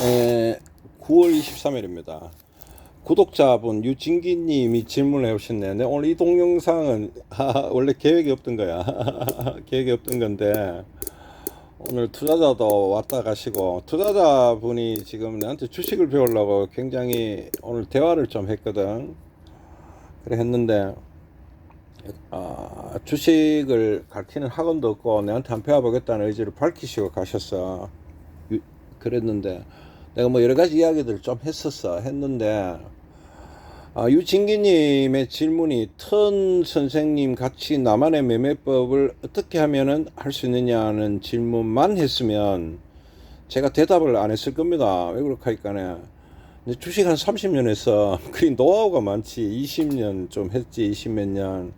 에, 9월 23일입니다. 구독자분 유진기님이 질문을 해오셨네요. 근데 오늘 이 동영상은 원래 계획이 없던 거야. 계획이 없던 건데 오늘 투자자도 왔다 가시고 투자자분이 지금 나한테 주식을 배우려고 굉장히 오늘 대화를 좀 했거든. 그래 했는데 주식을 가르치는 학원도 없고 내한테 한번 배워보겠다는 의지를 밝히시고 가셨어. 그랬는데 내가 뭐 여러 가지 이야기들을 좀 했는데 유진기님의 질문이 턴 선생님 같이 나만의 매매법을 어떻게 하면은 할 수 있느냐는 질문만 했으면 제가 대답을 안 했을 겁니다. 왜 그렇게 하니까네. 주식 한 30년 했어. 그 노하우가 많지. 20년 좀 했지. 20몇 년.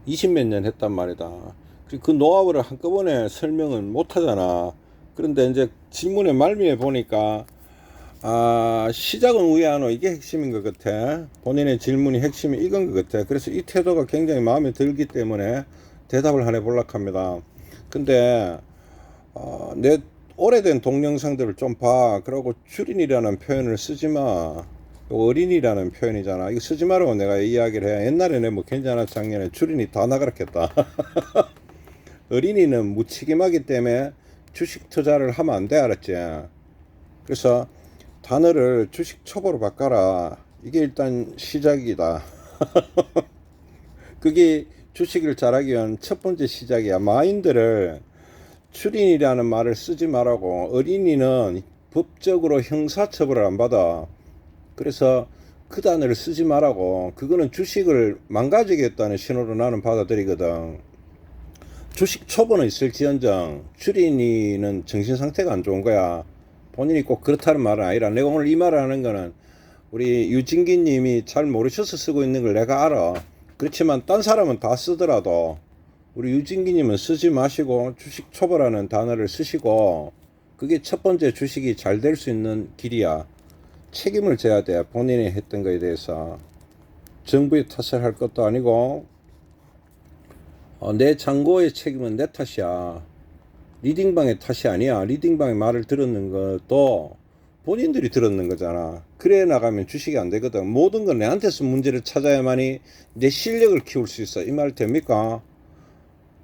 20몇 년 했단 말이다. 그 노하우를 한꺼번에 설명은 못 하잖아. 그런데 이제 질문의 말미에 보니까 시작은 우회하노 이게 핵심인 것 같아. 본인의 질문이 핵심이 이건 것 같아. 그래서 이 태도가 굉장히 마음에 들기 때문에 대답을 하네 볼락 합니다. 근데 내 오래된 동영상들을 좀 봐. 그러고 줄인이라는 표현을 쓰지 마. 어린이라는 표현이잖아. 이거 쓰지 말라고 내가 이야기를 해. 옛날에는 뭐 괜찮아 작년에 줄인이 다 나가랬겠다. 어린이는 무책임하기 때문에 주식 투자를 하면 안 돼, 알았지? 그래서 단어를 주식 초보로 바꿔라. 이게 일단 시작이다. 그게 주식을 잘하기 위한 첫 번째 시작이야. 마인드를 출인이라는 말을 쓰지 말라고. 어린이는 법적으로 형사처벌을 안 받아. 그래서 그 단어를 쓰지 말라고. 그거는 주식을 망가지겠다는 신호로 나는 받아들이거든. 주식 초보는 있을지언정 출인이는 정신상태가 안 좋은 거야. 본인이 꼭 그렇다는 말은 아니라 내가 오늘 이 말을 하는 거는 우리 유진기 님이 잘 모르셔서 쓰고 있는 걸 내가 알아. 그렇지만 딴 사람은 다 쓰더라도 우리 유진기 님은 쓰지 마시고 주식 초보라는 단어를 쓰시고 그게 첫 번째 주식이 잘 될 수 있는 길이야. 책임을 져야 돼. 본인이 했던 거에 대해서. 정부의 탓을 할 것도 아니고 내 잔고의 책임은 내 탓이야. 리딩방의 탓이 아니야. 리딩방의 말을 들었는 것도 본인들이 들었는 거잖아. 그래 나가면 주식이 안 되거든. 모든 건 내한테서 문제를 찾아야만이 내 실력을 키울 수 있어. 이 말 됩니까?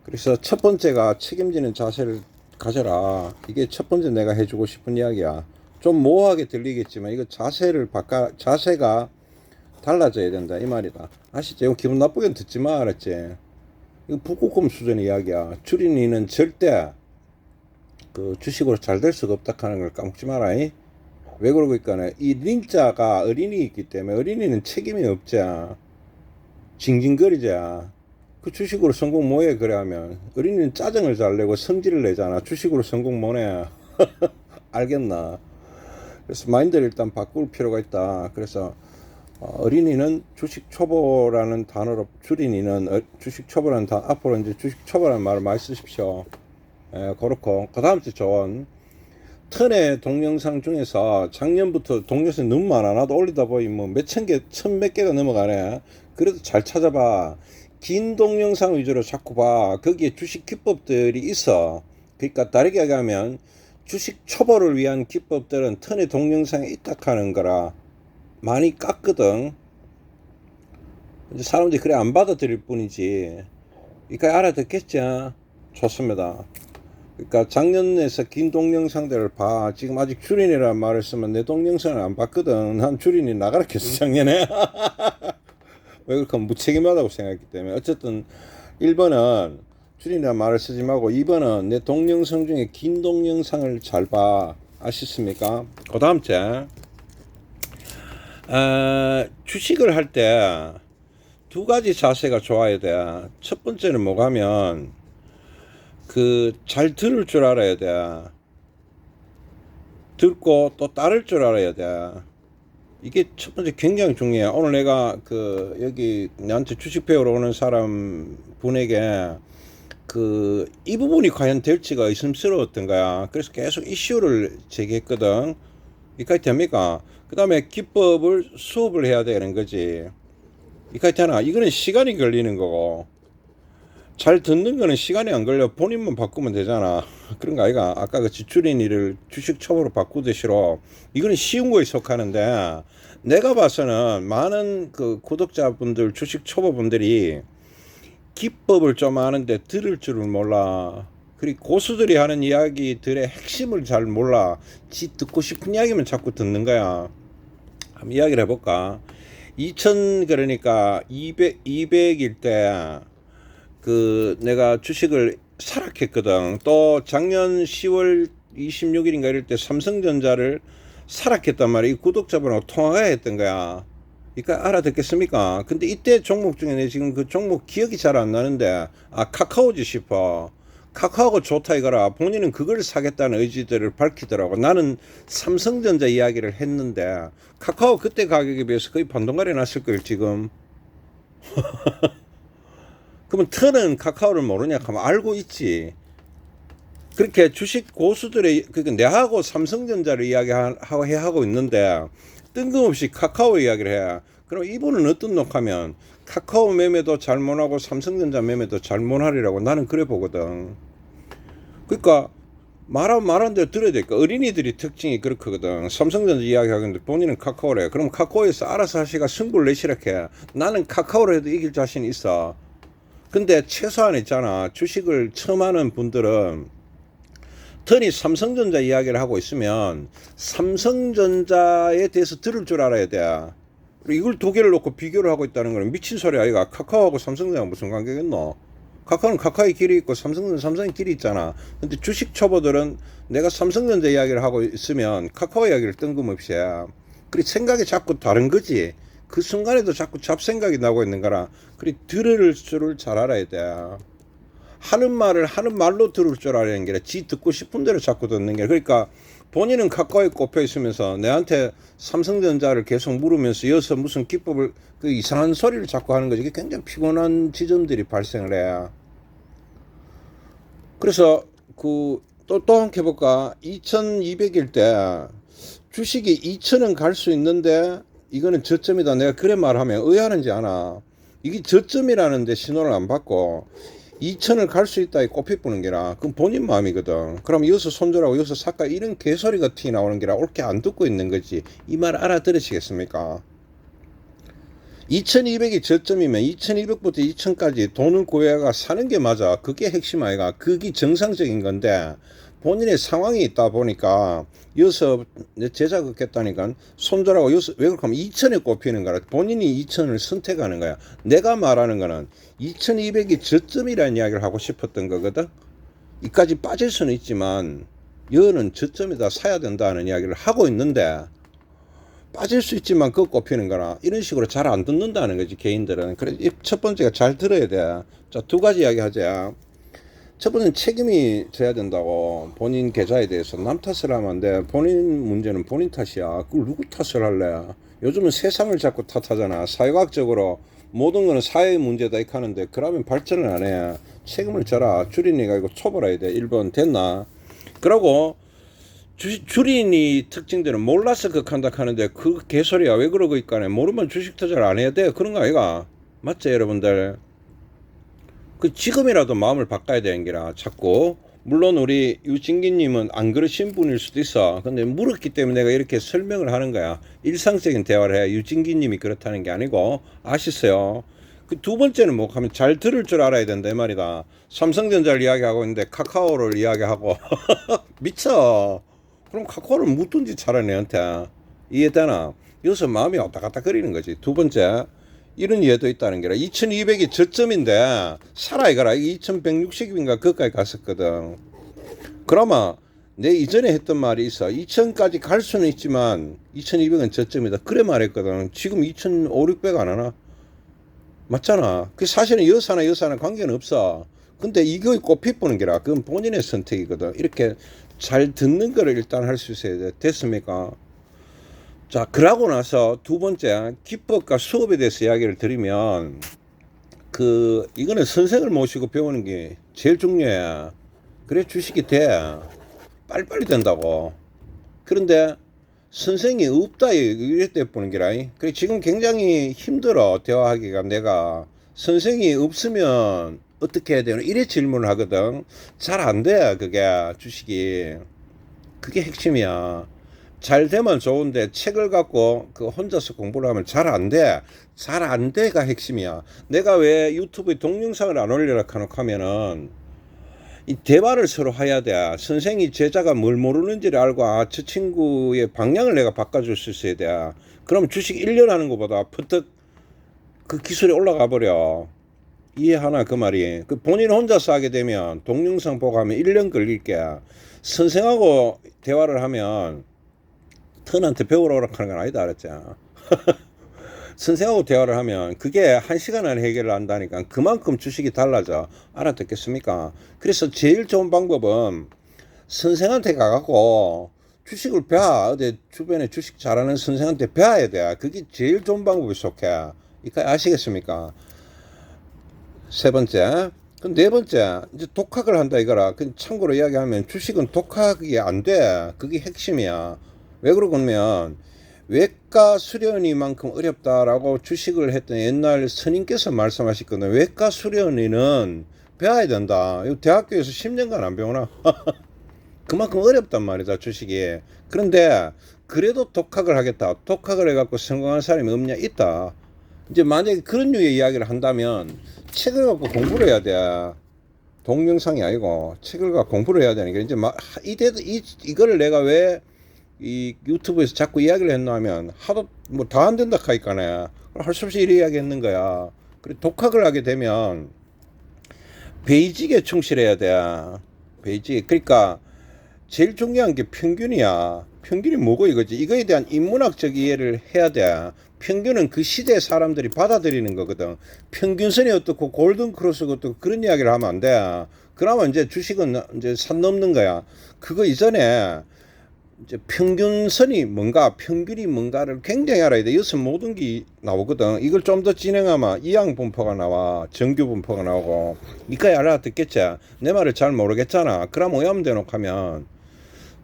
그래서 첫 번째가 책임지는 자세를 가져라. 이게 첫 번째 내가 해주고 싶은 이야기야. 좀 모호하게 들리겠지만 이거 자세가 달라져야 된다 이 말이다. 아시죠? 이거 기분 나쁘게 듣지 마, 알았지? 이거 북극곰 수준의 이야기야. 줄인이는 절대 그 주식으로 잘 될 수가 없다 하는 걸 까먹지 마라. 왜 그러고 있까네. 이 린자가 어린이있기 때문에 어린이는 책임이 없자. 징징거리자. 그 주식으로 성공 뭐해 그래 하면. 어린이는 짜증을 잘 내고 성질을 내잖아. 주식으로 성공 뭐해. 알겠나. 그래서 마인드를 일단 바꿀 필요가 있다. 그래서 어린이는 주식 초보라는 단어로 줄인이는 주식 초보라는 앞으로 이제 주식 초보라는 말을 많이 쓰십시오. 그렇고 그 다음 주 조언. 턴의 동영상 중에서 작년부터 동영상이 너무 많아. 나도 올리다 보니 뭐 몇천 개, 천몇 개가 넘어가네. 그래도 잘 찾아봐. 긴 동영상 위주로 자꾸 봐. 거기에 주식 기법들이 있어. 그러니까 다르게 얘기하면 주식 초보를 위한 기법들은 턴의 동영상에 있다 하는 거라 많이 깠거든. 이제 사람들이 그래 안 받아들일 뿐이지. 그러니까 알아듣겠죠. 좋습니다. 그러니까 작년에서 긴 동영상들을 봐. 지금 아직 줄인이라는 말을 쓰면 내 동영상을 안 봤거든. 난 줄인이 나가라 했어 작년에. 왜 그렇게 무책임하다고 생각했기 때문에. 어쨌든 1번은 줄인이라는 말을 쓰지 말고 2번은 내 동영상 중에 긴 동영상을 잘 봐. 아시습니까? 그 다음 째 주식을 할 때 두 가지 자세가 좋아야 돼. 첫 번째는 뭐가면 잘 들을 줄 알아야 돼. 듣고 또 따를 줄 알아야 돼. 이게 첫 번째 굉장히 중요해. 오늘 내가 여기 나한테 주식 배우러 오는 사람 분에게 이 부분이 과연 될지가 의심스러웠던 거야. 그래서 계속 이슈를 제기했거든. 이까지 됩니까? 그 다음에 기법을 수업을 해야 되는 거지. 이까지 되나? 이거는 시간이 걸리는 거고. 잘 듣는 거는 시간이 안 걸려. 본인만 바꾸면 되잖아. 그런 거 아이가? 아까 그 지출인 일을 주식 초보로 바꾸듯이로 이거는 쉬운 거에 속하는데 내가 봐서는 많은 그 구독자분들 주식 초보분들이 기법을 좀 아는데 들을 줄을 몰라. 그리고 고수들이 하는 이야기들의 핵심을 잘 몰라. 지 듣고 싶은 이야기만 자꾸 듣는 거야. 한번 이야기를 해볼까? 2000 그러니까 200일 때 그 내가 주식을 사락했거든. 또 작년 10월 26일인가 이럴 때 삼성전자를 사락했단 말이야. 이 구독자분하고 통화가 했던 거야. 그러니까 알아듣겠습니까? 근데 이때 종목 중에 내 지금 그 종목 기억이 잘 안 나는데 카카오지 싶어. 카카오가 좋다 이거라. 본인은 그걸 사겠다는 의지들을 밝히더라고. 나는 삼성전자 이야기를 했는데 카카오 그때 가격에 비해서 거의 반동가리 났을 걸 지금. 그러면 터는 카카오를 모르냐 하면 알고 있지. 그렇게 주식 고수들의 그러니까 내하고 삼성전자를 이야기하고 있는데 뜬금없이 카카오 이야기를 해. 그럼 이분은 어떤 녹하면 카카오 매매도 잘 못하고 삼성전자 매매도 잘 못하리라고 나는 그래 보거든. 그러니까 말한 대로 들어야 되니까 어린이들이 특징이 그렇거든. 삼성전자 이야기하는데 본인은 카카오래. 그럼 카카오에서 알아서 하시가 승부를 내시락해. 나는 카카오로 해도 이길 자신이 있어. 근데 최소한 있잖아. 주식을 처음 하는 분들은 턴이 삼성전자 이야기를 하고 있으면 삼성전자에 대해서 들을 줄 알아야 돼. 이걸 두 개를 놓고 비교를 하고 있다는 거는 미친 소리 아이가. 카카오하고 삼성전자가 무슨 관계겠노? 카카오는 카카오의 길이 있고 삼성전자는 삼성의 길이 있잖아. 근데 주식 초보들은 내가 삼성전자 이야기를 하고 있으면 카카오 이야기를 뜬금없이 해. 그리고 생각이 자꾸 다른 거지. 그 순간에도 자꾸 잡생각이 나고 있는 거라. 그리 들을 줄을 잘 알아야 돼. 하는 말을 하는 말로 들을 줄 알아야 게 아니라 지 듣고 싶은 대로 자꾸 듣는 게. 그러니까 본인은 카카오에 꼽혀 있으면서 내한테 삼성전자를 계속 물으면서 여기서 무슨 기법을 그 이상한 소리를 자꾸 하는 거지. 이게 굉장히 피곤한 지점들이 발생을 해. 그래서 그 또 함께 해볼까? 2200일 때 주식이 2000은 갈 수 있는데 이거는 저점이다. 내가 그래 말하면 의아하는지 않아. 이게 저점이라는데 신호를 안 받고 2000을 갈 수 있다 이 꼽히 뿌는 게라. 그럼 본인 마음이거든. 그럼 여기서 손절하고 여기서 사까 이런 개소리가 티 나오는 게라 옳게 안 듣고 있는 거지. 이 말 알아들으시겠습니까? 2200이 저점이면 2200부터 2000까지 돈을 구해가 사는 게 맞아. 그게 핵심 아이가. 그게 정상적인 건데 본인의 상황이 있다 보니까 여기서 제자 긋겠다니까 손절하고 여기서 왜 그렇게 하면 2000에 꼽히는 거라. 본인이 2000을 선택하는 거야. 내가 말하는 거는 2200이 저점이라는 이야기를 하고 싶었던 거거든. 이까지 빠질 수는 있지만 여는 저점이다 사야 된다는 이야기를 하고 있는데 빠질 수 있지만 그거 꼽히는 거라. 이런 식으로 잘 안 듣는다는 거지 개인들은. 그래서 첫 번째가 잘 들어야 돼. 자, 두 가지 이야기 하자. 첫 번째는 책임이 져야 된다고. 본인 계좌에 대해서 남 탓을 하면 안 돼. 본인 문제는 본인 탓이야. 그걸 누구 탓을 할래? 요즘은 세상을 자꾸 탓하잖아. 사회과학적으로 모든 거는 사회의 문제다 이렇게 하는데 그러면 발전을 안 해. 책임을 져라. 주린이가 이거 초벌해야 돼. 1번 됐나? 그러고 주린이 특징들은 몰라서 극한다 하는데 그 개소리야. 왜 그러고 있까네. 모르면 주식 투자를 안 해야 돼. 그런 거 아이가? 맞죠 여러분들? 그 지금이라도 마음을 바꿔야 되는 게라 자꾸. 물론 우리 유진기님은 안 그러신 분일 수도 있어. 근데 물었기 때문에 내가 이렇게 설명을 하는 거야. 일상적인 대화를 해. 유진기님이 그렇다는 게 아니고 아시세요? 그 두 번째는 뭐 하면 잘 들을 줄 알아야 된다 이 말이다. 삼성전자를 이야기하고 있는데 카카오를 이야기하고 미쳐. 그럼 카카오를 묻든지 차라리 내한테. 이해되나? 여기서 마음이 왔다 갔다 거리는 거지. 두 번째 이런 이해도 있다는 게라. 2200이 저점인데 살아 이거라. 2160인가 그까지 갔었거든. 그러면 내 이전에 했던 말이 있어. 2000까지 갈 수는 있지만 2200은 저점이다. 그래 말했거든. 지금 2500, 600 안 하나? 맞잖아. 그 사실은 여사나 관계는 없어. 근데 이거 꼽히 보는 게라. 그건 본인의 선택이거든. 이렇게 잘 듣는 거를 일단 할 수 있어야 돼. 됐습니까? 자, 그러고 나서 두 번째 기법과 수업에 대해서 이야기를 드리면 이거는 선생을 모시고 배우는 게 제일 중요해. 그래 주식이 돼. 빨리빨리 된다고. 그런데 선생이 없다 이랬대 보는 게라. 그래 지금 굉장히 힘들어 대화하기가. 내가 선생이 없으면 어떻게 해야 되나 이래 질문을 하거든. 잘 안 돼. 그게 주식이. 그게 핵심이야. 잘 되면 좋은데 책을 갖고 그 혼자서 공부를 하면 잘 안 돼. 잘 안 돼가 핵심이야. 내가 왜 유튜브에 동영상을 안 올리라 하면은 이 대화를 서로 해야 돼. 선생이 제자가 뭘 모르는지를 알고 저 친구의 방향을 내가 바꿔줄 수 있어야 돼. 그럼 주식 1년 하는 것보다 퍼뜩 그 기술이 올라가 버려. 이해하나 그 말이. 그 본인 혼자서 하게 되면 동영상 보고 하면 1년 걸릴게. 선생하고 대화를 하면 턴한테 배우러 오라 하는 건 아니다 알았지. 선생하고 대화를 하면 그게 1시간 안에 해결을 한다니까. 그만큼 주식이 달라져. 알아듣겠습니까? 그래서 제일 좋은 방법은 선생한테 가갖고 주식을 배워. 어디 주변에 주식 잘하는 선생한테 배워야 돼. 그게 제일 좋은 방법이 속해. 이거 아시겠습니까? 세 번째. 그 네 번째, 이제 독학을 한다 이거라. 그 참고로 이야기하면 주식은 독학이 안 돼. 그게 핵심이야. 왜 그러냐면 외과 수련이만큼 어렵다라고 주식을 했던 옛날 스님께서 말씀하셨거든. 외과 수련이는 배워야 된다. 이거 대학교에서 10년간 안 배우나? 그만큼 어렵단 말이다 주식이. 그런데 그래도 독학을 하겠다. 독학을 해갖고 성공한 사람이 없냐? 있다. 이제 만약에 그런 류의 이야기를 한다면 책을 갖고 공부를 해야 돼. 동영상이 아니고 책을 갖고 공부를 해야 되니까 이제 이거를 내가 왜 이 유튜브에서 자꾸 이야기를 했나 하면 하도 뭐 다 안 된다 하니까네 할 수 없이 이래 이야기했는 거야. 그래 독학을 하게 되면 베이직에 충실해야 돼. 베이직. 그러니까 제일 중요한 게 평균이야. 평균이 뭐고 이거지. 이거에 대한 인문학적 이해를 해야 돼. 평균은 그 시대 사람들이 받아들이는 거거든. 평균선이 어떻고 골든 크로스가 어떻고 그런 이야기를 하면 안 돼. 그러면 이제 주식은 이제 산 넘는 거야. 그거 이전에 이제 평균선이 뭔가, 평균이 뭔가를 굉장히 알아야 돼. 여기서 모든 게 나오거든. 이걸 좀 더 진행하면 이항 분포가 나와, 정규 분포가 나오고. 이까지 알아듣겠지? 내 말을 잘 모르겠잖아. 그럼 오염 대놓고 하면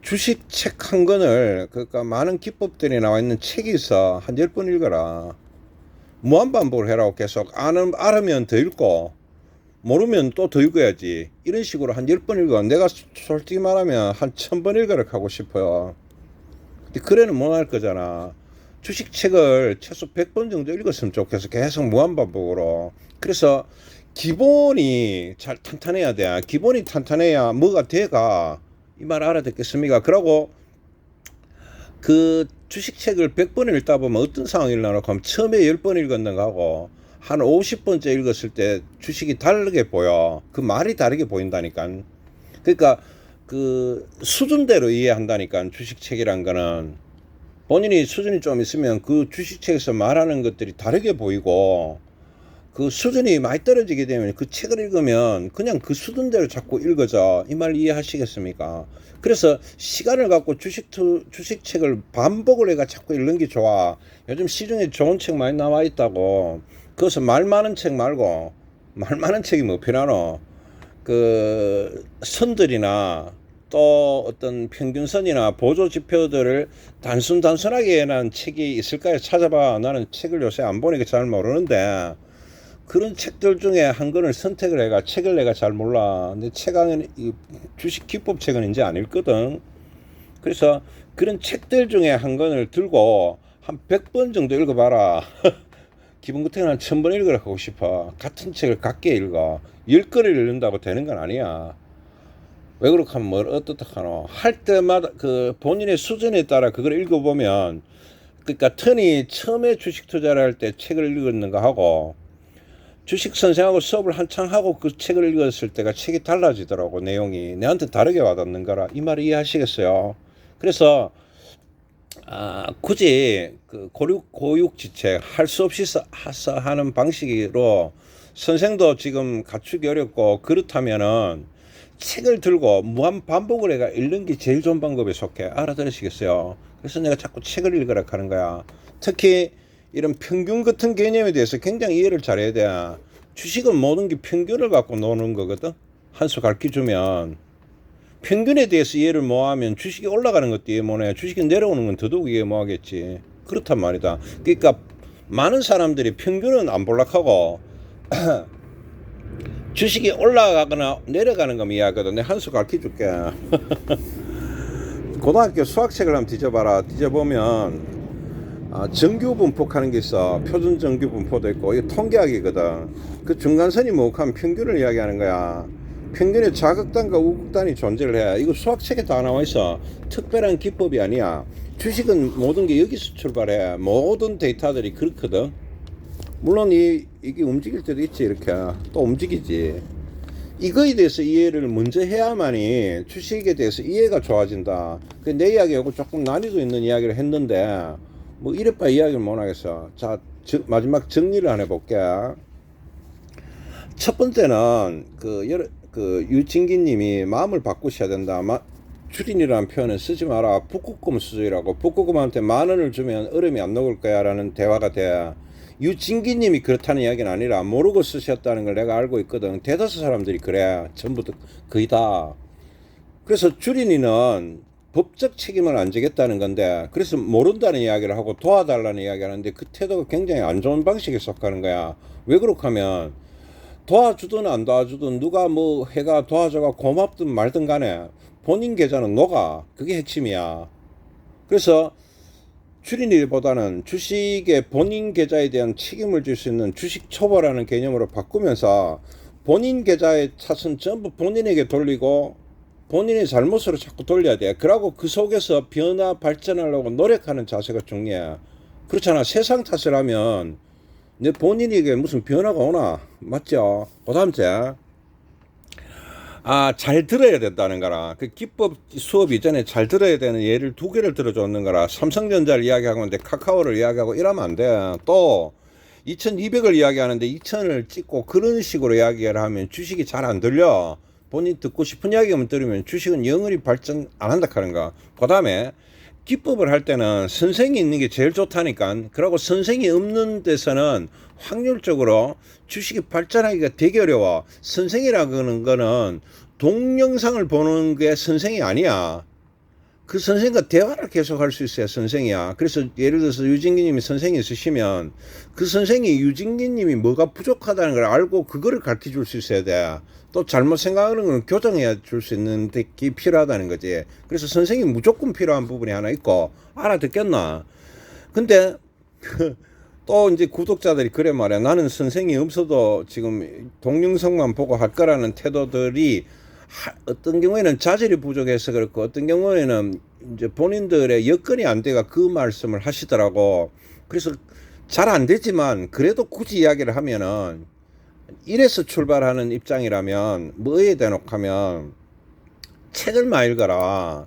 주식 책 한 권을, 그러니까 많은 기법들이 나와 있는 책이 있어. 한 10번 읽어라. 무한반복을 해라고 계속. 알으면 더 읽고, 모르면 또 더 읽어야지. 이런 식으로 한 10번 읽어. 내가 솔직히 말하면 한 1000번 읽어라 하고 싶어요. 근데 그래는 못 할 거잖아. 주식 책을 최소 100번 정도 읽었으면 좋겠어. 계속 무한반복으로. 그래서 기본이 잘 탄탄해야 돼. 기본이 탄탄해야 뭐가 돼가. 이 말 알아듣겠습니까? 그러고 그 주식책을 100번 읽다 보면 어떤 상황이 일어나고 하면 처음에 10번 읽었는가 하고 한 50번째 읽었을 때 주식이 다르게 보여. 그 말이 다르게 보인다니까. 그러니까 그 수준대로 이해한다니까. 주식책이란 거는 본인이 수준이 좀 있으면 그 주식책에서 말하는 것들이 다르게 보이고, 그 수준이 많이 떨어지게 되면 그 책을 읽으면 그냥 그 수준대로 자꾸 읽어져. 이 말 이해하시겠습니까? 그래서 시간을 갖고 주식책을 반복을 해가 자꾸 읽는 게 좋아. 요즘 시중에 좋은 책 많이 나와 있다고. 그래서 말 많은 책 말고, 말 많은 책이 뭐 필요하노? 그 선들이나 또 어떤 평균선이나 보조 지표들을 단순하게 해놓은 책이 있을까요? 찾아봐. 나는 책을 요새 안 보니까 잘 모르는데 그런 책들 중에 한 권을 선택을 해가. 책을 내가 잘 몰라. 근데 책은 주식 기법 책은 이제 안 읽거든. 그래서 그런 책들 중에 한 권을 들고 한 100번 정도 읽어봐라. 기본 같은 한 1000번 읽으라 하고 싶어. 같은 책을 같게 읽어. 10권을 읽는다고 되는 건 아니야. 왜 그렇게 하면 뭘 어떻다 하노? 할 때마다 그 본인의 수준에 따라 그걸 읽어보면, 그러니까 턴이 처음에 주식 투자를 할 때 책을 읽었는가 하고 주식 선생하고 수업을 한창 하고 그 책을 읽었을 때가 책이 달라지더라고. 내용이 내한테 다르게 와닿는 거라. 이 말 이해하시겠어요? 그래서 굳이 그 고육지책 할 수 없이 하는 방식으로 선생도 지금 갖추기 어렵고 그렇다면은 책을 들고 무한 반복을 해가 읽는 게 제일 좋은 방법에 속해. 알아들으시겠어요? 그래서 내가 자꾸 책을 읽으라 하는 거야. 특히 이런 평균 같은 개념에 대해서 굉장히 이해를 잘해야 돼. 주식은 모든 게 평균을 갖고 노는 거거든. 한 수 가르쳐주면 평균에 대해서 이해를 못하면 주식이 올라가는 것도 이해 못해. 주식이 내려오는 건 더더욱 이해 못하겠지. 그렇단 말이다. 그러니까 많은 사람들이 평균은 안 볼락하고 주식이 올라가거나 내려가는 거면 이해하거든. 내가 한 수 가르쳐 줄게. 고등학교 수학책을 한번 뒤져봐라. 뒤져보면 정규 분포하는 게 있어. 표준 정규 분포도 있고, 이거 통계학이거든. 그 중간선이 뭐하면 평균을 이야기하는 거야. 평균에 자극단과 우극단이 존재를 해. 이거 수학책에 다 나와 있어. 특별한 기법이 아니야. 주식은 모든 게 여기서 출발해. 모든 데이터들이 그렇거든. 물론 이게 움직일 때도 있지. 이렇게 또 움직이지. 이거에 대해서 이해를 먼저 해야만이 주식에 대해서 이해가 좋아진다. 내 이야기하고 조금 난이도 있는 이야기를 했는데 뭐 이래봐 이야기를 못하겠어. 자, 마지막 정리를 안 해볼게. 첫 번째는 유진기님이 마음을 바꾸셔야 된다. 주린이라는 표현은 쓰지 마라. 북극곰 수준이라고. 북극곰한테 10,000원을 주면 얼음이 안 녹을 거야 라는 대화가 돼. 유진기님이 그렇다는 이야기는 아니라 모르고 쓰셨다는 걸 내가 알고 있거든. 대다수 사람들이 그래. 전부 거의 다. 그래서 주린이는 법적 책임을 안 지겠다는 건데, 그래서 모른다는 이야기를 하고 도와달라는 이야기를 하는데 그 태도가 굉장히 안 좋은 방식에 속하는 거야. 왜 그렇게 하면 도와주든 안 도와주든 누가 뭐 해가 도와줘가 고맙든 말든 간에 본인 계좌는 녹아. 그게 핵심이야. 그래서 주린이보다는 주식의 본인 계좌에 대한 책임을 질 수 있는 주식 초보라는 개념으로 바꾸면서 본인 계좌의 탓은 전부 본인에게 돌리고 본인의 잘못으로 자꾸 돌려야 돼. 그러고 그 속에서 변화 발전하려고 노력하는 자세가 중요해. 그렇잖아. 세상 탓을 하면 내 본인에게 무슨 변화가 오나? 맞죠? 그 다음째, 잘 들어야 된다는 거라. 그 기법 수업 이전에 잘 들어야 되는 예를 2개를 들어줬는 거라. 삼성전자를 이야기하고 있는데 카카오를 이야기하고 이러면 안 돼. 또 2200을 이야기하는데 2000을 찍고 그런 식으로 이야기를 하면 주식이 잘 안 들려. 본인 듣고 싶은 이야기만 들으면 주식은 영원히 발전 안 한다 하는 거. 그 다음에 기법을 할 때는 선생이 있는 게 제일 좋다니까. 그러고 선생이 없는 데서는 확률적으로 주식이 발전하기가 되게 어려워. 선생이라는 거는 동영상을 보는 게 선생이 아니야. 그 선생과 대화를 계속 할 수 있어야 선생이야. 그래서 예를 들어서 유진기님이 선생이 있으시면 그 선생이 유진기님이 뭐가 부족하다는 걸 알고 그거를 가르쳐 줄 수 있어야 돼. 또 잘못 생각하는 건 교정해 줄 수 있는 데 필요하다는 거지. 그래서 선생이 무조건 필요한 부분이 하나 있고. 알아듣겠나? 근데 또 이제 구독자들이 그래 말이야. 나는 선생이 없어도 지금 동영상만 보고 할 거라는 태도들이 어떤 경우에는 자질이 부족해서 그렇고 어떤 경우에는 이제 본인들의 여건이 안 돼가 그 말씀을 하시더라고. 그래서 잘 안 되지만 그래도 굳이 이야기를 하면은 이래서 출발하는 입장이라면 뭐에 대놓고 하면 책을 많이 읽어라.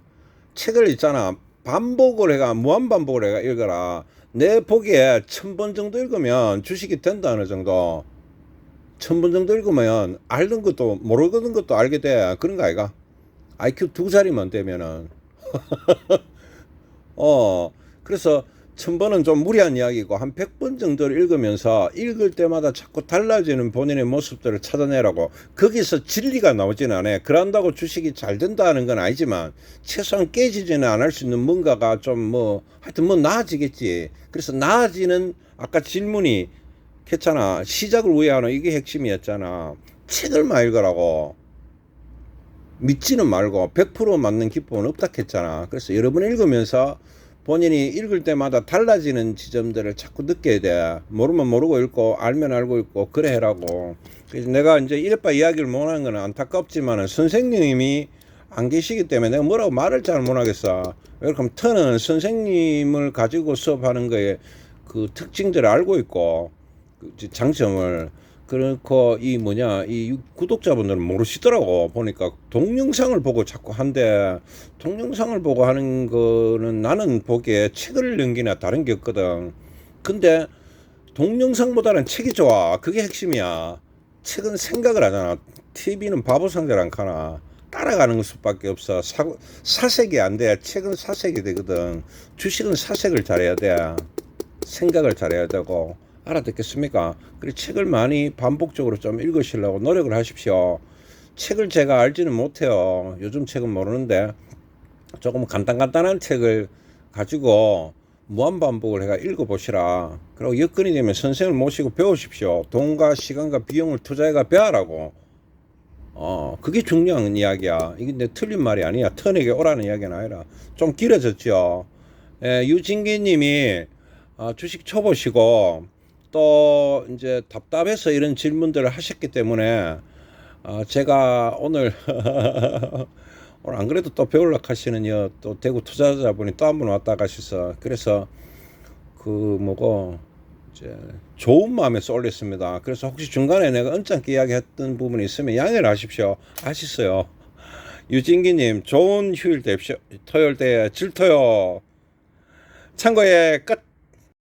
책을 있잖아. 반복을 해가 무한반복을 해가 읽어라. 내 보기에 1000번 정도 읽으면 주식이 된다. 어느 정도 1000번 정도 읽으면 알던 것도 모르던 것도 알게 돼. 그런 거 아이가? IQ 2자리만 되면은 그래서 1000번은 좀 무리한 이야기고 한 100번 정도를 읽으면서 읽을 때마다 자꾸 달라지는 본인의 모습들을 찾아내라고. 거기서 진리가 나오지는 않아요. 그런다고 주식이 잘 된다는 건 아니지만 최소한 깨지지는 않을 수 있는 뭔가가 좀 하여튼 나아지겠지. 그래서 나아지는 아까 질문이 했잖아. 시작을 왜 하노? 이게 핵심이었잖아. 책을 많이 읽으라고. 믿지는 말고 100% 맞는 기법은 없다 했잖아. 그래서 여러 번 읽으면서 본인이 읽을 때마다 달라지는 지점들을 자꾸 느껴야 돼. 모르면 모르고 읽고 알면 알고 읽고 그래 해라고. 그래서 내가 이제 이래봐 이야기를 못하는 건 안타깝지만은 선생님이 안 계시기 때문에 내가 뭐라고 말을 잘 못하겠어. 그럼 터는 선생님을 가지고 수업하는 거에 그 특징들을 알고 있고 장점을. 그렇고 이 구독자분들은 모르시더라고. 보니까 동영상을 보고 자꾸 한대. 동영상을 보고 하는 거는 나는 보기에 책을 넘기나 다른 게 없거든. 근데 동영상보다는 책이 좋아. 그게 핵심이야. 책은 생각을 하잖아. TV는 바보 상대를 안 가나. 따라가는 수밖에 없어. 사색이 안 돼. 책은 사색이 되거든. 주식은 사색을 잘해야 돼. 생각을 잘해야 되고. 알아듣겠습니까? 그리고 책을 많이 반복적으로 좀 읽으시려고 노력을 하십시오. 책을 제가 알지는 못해요. 요즘 책은 모르는데 조금 간단한 책을 가지고 무한반복을 해가 읽어보시라. 그리고 여건이 되면 선생을 모시고 배우십시오. 돈과 시간과 비용을 투자해가 배우라고. 그게 중요한 이야기야. 이게 내 틀린 말이 아니야. 턴에게 오라는 이야기는 아니라. 좀 길어졌죠. 예, 유진기 님이 주식 쳐보시고 또 이제 답답해서 이런 질문들을 하셨기 때문에 제가 오늘 오늘 안 그래도 또 배우려고 하시는 또 대구 투자자분이 또 한 번 왔다 가셔서 그래서 그 뭐고 이제 좋은 마음에서 올렸습니다. 그래서 혹시 중간에 내가 언짢게 이야기했던 부분이 있으면 양해를 하십시오. 아시어요. 유진기님 좋은 휴일 되십시오. 토요일 때 질토요. 참고에 끝.